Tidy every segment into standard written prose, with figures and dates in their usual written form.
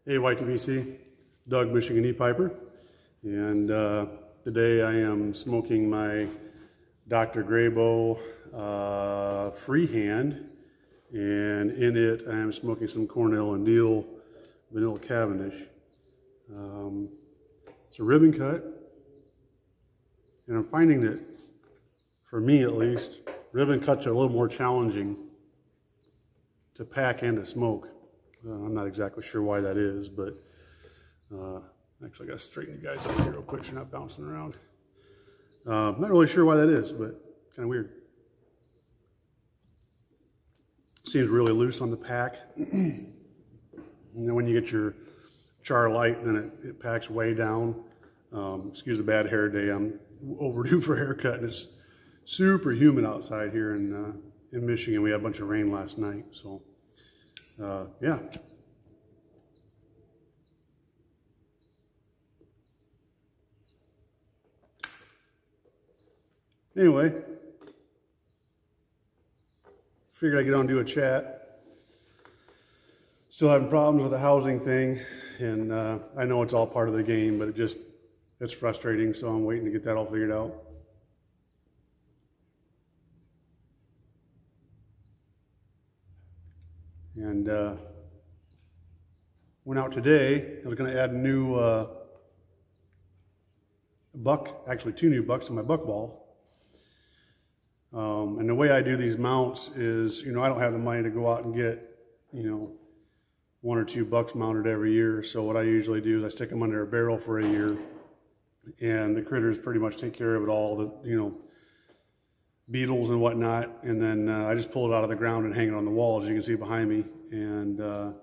Hey YTBC, Doug, Michigan E-Piper, and today I am smoking my Dr. Grayboe freehand, and in it I am smoking some Cornell and Diehl Vanilla Cavendish. It's a ribbon cut, and I'm finding that, for me at least, ribbon cuts are a little more challenging to pack and to smoke. I'm not exactly sure why that is, but actually I got to straighten you guys up here real quick so you're not bouncing around. I'm not really sure why that is, but kind of weird. Seems really loose on the pack. And then when you get your char light, then it packs way down. Excuse the bad hair day. I'm overdue for a haircut, and it's super humid outside here in Michigan. We had a bunch of rain last night, so yeah. Anyway, figured I'd get on and do a chat. Still having problems with the housing thing, and I know it's all part of the game, but it's frustrating, so I'm waiting to get that all figured out. And went out today. I was going to add a new buck, actually 2 new bucks to my buck ball. And the way I do these mounts is, I don't have the money to go out and get, 1 or 2 bucks mounted every year. So what I usually do is I stick them under a barrel for a year, and the critters pretty much take care of it all, the, beetles and whatnot. And then I just pull it out of the ground and hang it on the wall, as you can see behind me. And the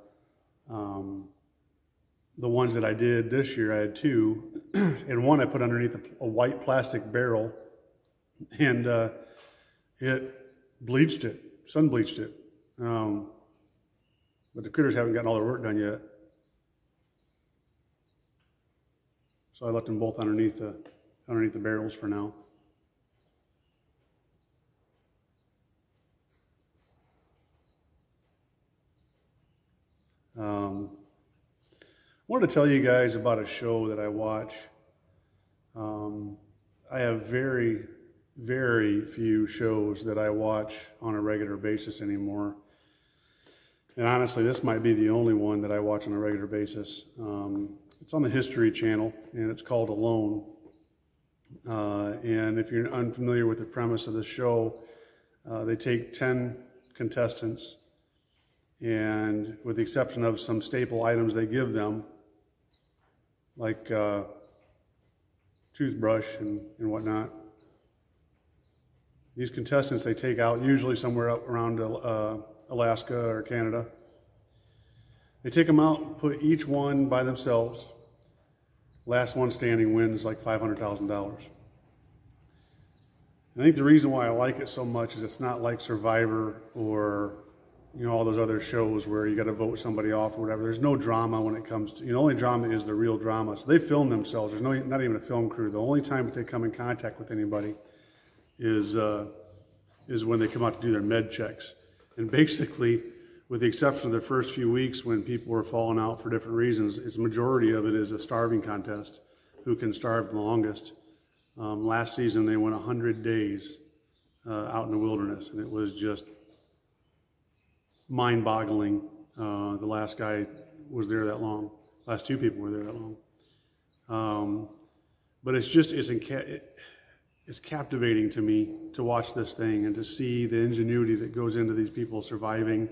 ones that I did this year, I had 2, and one I put underneath a white plastic barrel, and it bleached it, sun bleached it. But the critters haven't gotten all their work done yet. So I left them both underneath the barrels for now. I wanted to tell you guys about a show that I watch. I have very, very few shows that I watch on a regular basis anymore. And honestly, this might be the only one that I watch on a regular basis. It's on the History Channel, and it's called Alone. And if you're unfamiliar with the premise of the show, they take 10 contestants, and with the exception of some staple items they give them, like toothbrush and whatnot, these contestants they take out usually somewhere up around Alaska or Canada. They take them out and put each one by themselves. Last one standing wins like $500,000. I think the reason why I like it so much is it's not like Survivor or all those other shows where you got to vote somebody off or whatever. There's no drama when it comes to, the only drama is the real drama. So they film themselves. There's not even a film crew. The only time that they come in contact with anybody is when they come out to do their med checks. And basically, with the exception of the first few weeks when people were falling out for different reasons, the majority of it is a starving contest. Who can starve the longest? Last season they went 100 days out in the wilderness, and it was just mind-boggling. The last guy was there that long. Last 2 people were there that long. But it's captivating to me to watch this thing and to see the ingenuity that goes into these people surviving.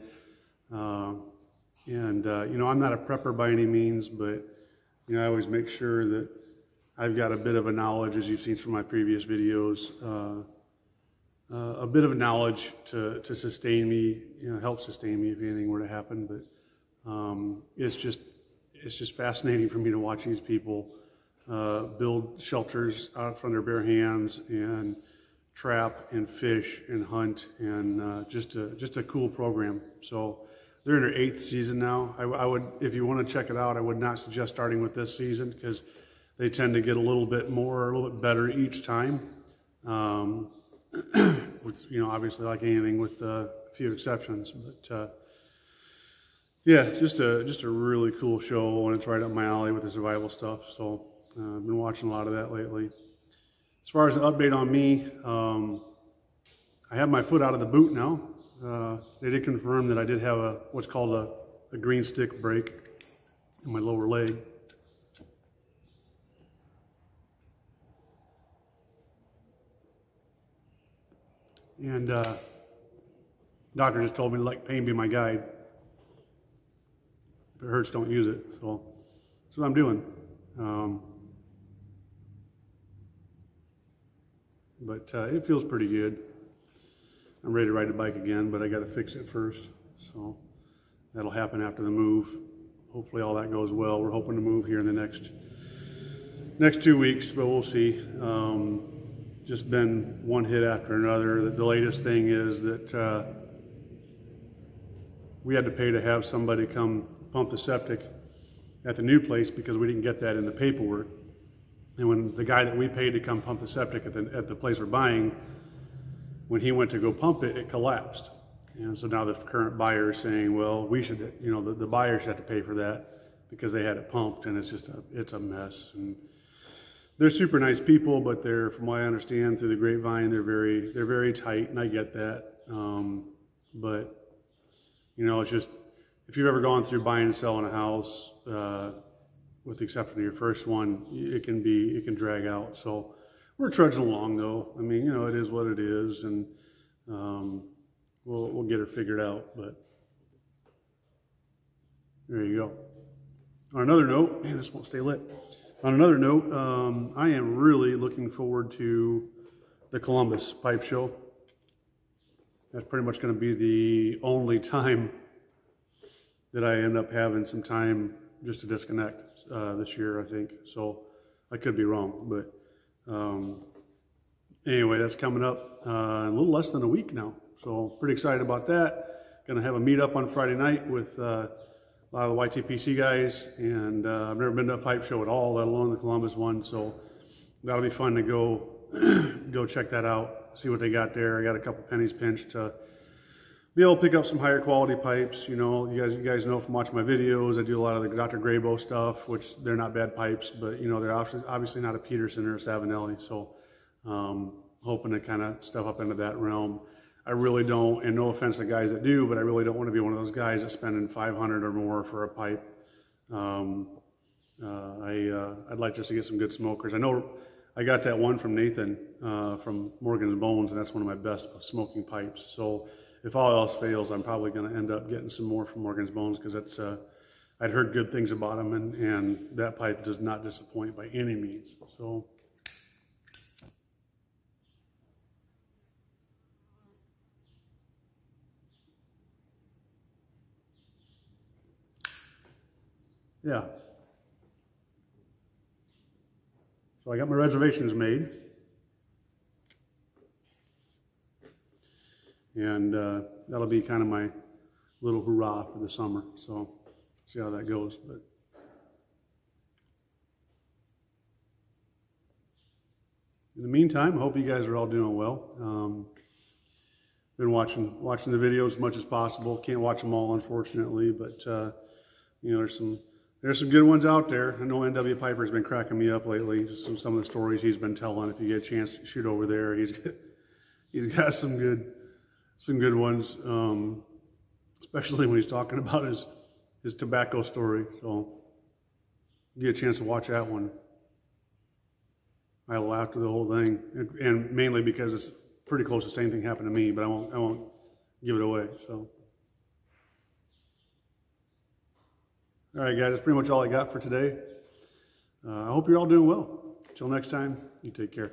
I'm not a prepper by any means, but I always make sure that I've got a bit of a knowledge, as you've seen from my previous videos, a bit of a knowledge to sustain me, help sustain me if anything were to happen. But it's just fascinating for me to watch these people build shelters out from their bare hands and trap and fish and hunt, and just a cool program. So they're in their 8th season now. I would, if you want to check it out, I would not suggest starting with this season because they tend to get a little bit better each time. With, obviously like anything with a few exceptions, but yeah, just a really cool show, and it's right up my alley with the survival stuff. So I've been watching a lot of that lately. As far as an update on me, I have my foot out of the boot now. They did confirm that I did have what's called a green stick break in my lower leg. And doctor just told me to let pain be my guide. If it hurts, don't use it. So that's what I'm doing. But it feels pretty good. I'm ready to ride the bike again, but I got to fix it first. So that'll happen after the move. Hopefully all that goes well. We're hoping to move here in the next 2 weeks, but we'll see. Just been one hit after another. The latest thing is that we had to pay to have somebody come pump the septic at the new place because we didn't get that in the paperwork. And when the guy that we paid to come pump the septic at the place we're buying, when he went to go pump it, it collapsed. And so now the current buyer is saying, well, we should, the buyer should have to pay for that because they had it pumped, and it's a mess. And they're super nice people, but they're, from what I understand through the grapevine, they're very tight, and I get that. But it's just, if you've ever gone through buying and selling a house, with the exception of your first one, it can drag out. So we're trudging along, though. I mean, it is what it is, and we'll get her figured out. But there you go. On another note, man, this won't stay lit. On another note, I am really looking forward to the Columbus Pipe Show. That's pretty much going to be the only time that I end up having some time just to disconnect this year, I think. So I could be wrong, but anyway, that's coming up in a little less than a week now. So pretty excited about that. Going to have a meetup on Friday night with a lot of the YTPC guys, and I've never been to a pipe show at all, let alone the Columbus one. So that'll be fun to go check that out, see what they got there. I got a couple pennies pinched to be able to pick up some higher quality pipes. You guys know from watching my videos, I do a lot of the Dr. Graybo stuff, which they're not bad pipes, but they're obviously not a Peterson or a Savinelli. So hoping to kind of step up into that realm. I really don't, and no offense to guys that do, but I really don't want to be one of those guys that's spending $500 or more for a pipe. I'd like just to get some good smokers. I know I got that one from Nathan from Morgan's Bones, and that's one of my best smoking pipes. So if all else fails, I'm probably going to end up getting some more from Morgan's Bones, because that's I'd heard good things about them, and that pipe does not disappoint by any means. So yeah. So I got my reservations made. And that'll be kind of my little hurrah for the summer. So see how that goes. But in the meantime, I hope you guys are all doing well. Been watching the videos as much as possible. Can't watch them all, unfortunately, but there's some good ones out there. I know NW Piper's been cracking me up lately. Just some of the stories he's been telling. If you get a chance to shoot over there, he's got some good ones, especially when he's talking about his tobacco story. So get a chance to watch that one. I laughed through the whole thing, and mainly because it's pretty close to the same thing happened to me, but I won't give it away. So. All right, guys, that's pretty much all I got for today. I hope you're all doing well. Until next time, you take care.